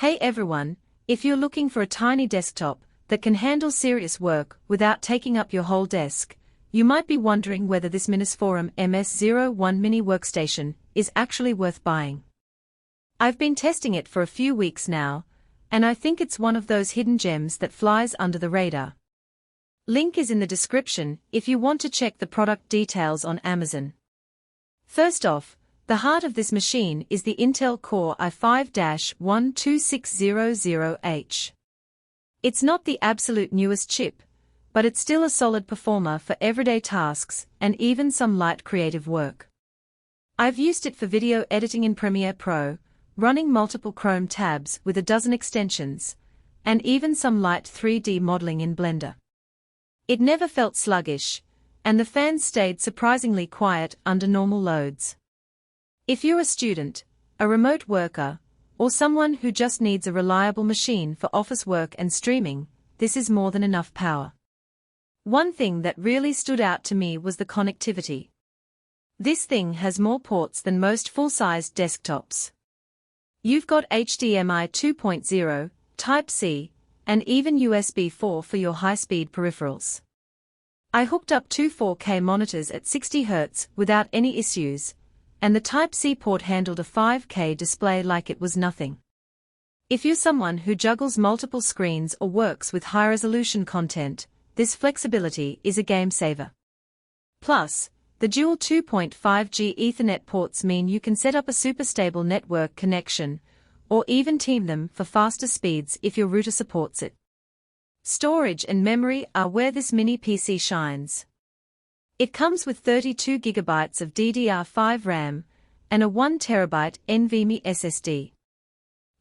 Hey everyone, if you're looking for a tiny desktop that can handle serious work without taking up your whole desk, you might be wondering whether this MINISFORUM MS-01 Mini Workstation is actually worth buying. I've been testing it for a few weeks now, and I think it's one of those hidden gems that flies under the radar. Link is in the description if you want to check the product details on Amazon. First off, the heart of this machine is the Intel Core i5-12600H. It's not the absolute newest chip, but it's still a solid performer for everyday tasks and even some light creative work. I've used it for video editing in Premiere Pro, running multiple Chrome tabs with a dozen extensions, and even some light 3D modeling in Blender. It never felt sluggish, and the fans stayed surprisingly quiet under normal loads. If you're a student, a remote worker, or someone who just needs a reliable machine for office work and streaming, this is more than enough power. One thing that really stood out to me was the connectivity. This thing has more ports than most full-sized desktops. You've got HDMI 2.0, Type-C, and even USB 4 for your high-speed peripherals. I hooked up two 4K monitors at 60 Hz without any issues, and the Type-C port handled a 5K display like it was nothing. If you're someone who juggles multiple screens or works with high-resolution content, this flexibility is a game-saver. Plus, the dual 2.5G Ethernet ports mean you can set up a super stable network connection, or even team them for faster speeds if your router supports it. Storage and memory are where this mini PC shines. It comes with 32 GB of DDR5 RAM and a 1 TB NVMe SSD.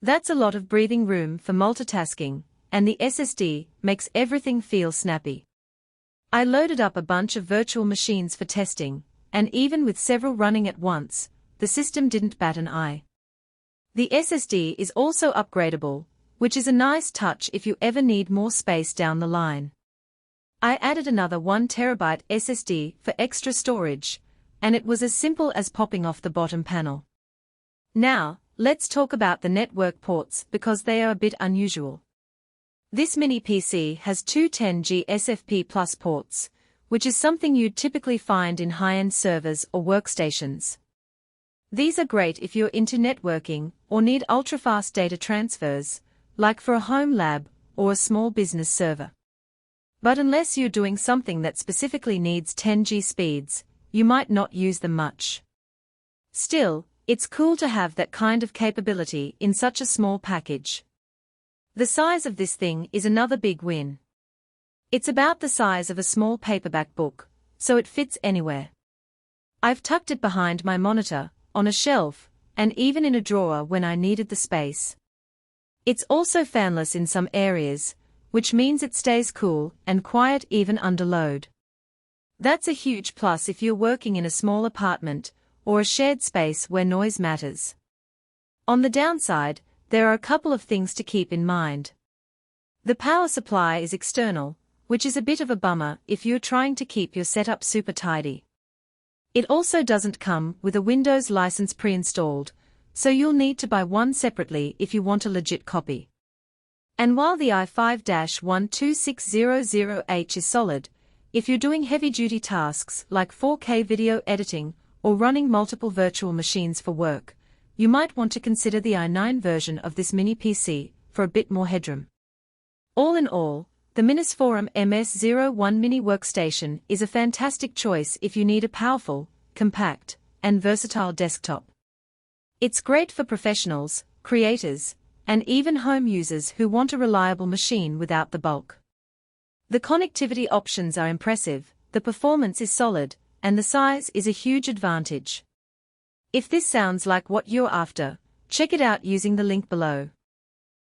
That's a lot of breathing room for multitasking, and the SSD makes everything feel snappy. I loaded up a bunch of virtual machines for testing, and even with several running at once, the system didn't bat an eye. The SSD is also upgradable, which is a nice touch if you ever need more space down the line. I added another 1 TB SSD for extra storage, and it was as simple as popping off the bottom panel. Now, let's talk about the network ports because they are a bit unusual. This mini PC has two 10G SFP Plus ports, which is something you'd typically find in high-end servers or workstations. These are great if you're into networking or need ultra-fast data transfers, like for a home lab or a small business server. But unless you're doing something that specifically needs 10G speeds, you might not use them much. Still, it's cool to have that kind of capability in such a small package. The size of this thing is another big win. It's about the size of a small paperback book, so it fits anywhere. I've tucked it behind my monitor, on a shelf, and even in a drawer when I needed the space. It's also fanless in some areas, which means it stays cool and quiet even under load. That's a huge plus if you're working in a small apartment or a shared space where noise matters. On the downside, there are a couple of things to keep in mind. The power supply is external, which is a bit of a bummer if you're trying to keep your setup super tidy. It also doesn't come with a Windows license pre-installed, so you'll need to buy one separately if you want a legit copy. And while the i5-12600H is solid, if you're doing heavy-duty tasks like 4K video editing or running multiple virtual machines for work, you might want to consider the i9 version of this mini PC for a bit more headroom. All in all, the MINISFORUM MS-01 Mini Workstation is a fantastic choice if you need a powerful, compact, and versatile desktop. It's great for professionals, creators, and even home users who want a reliable machine without the bulk. The connectivity options are impressive, the performance is solid, and the size is a huge advantage. If this sounds like what you're after, check it out using the link below.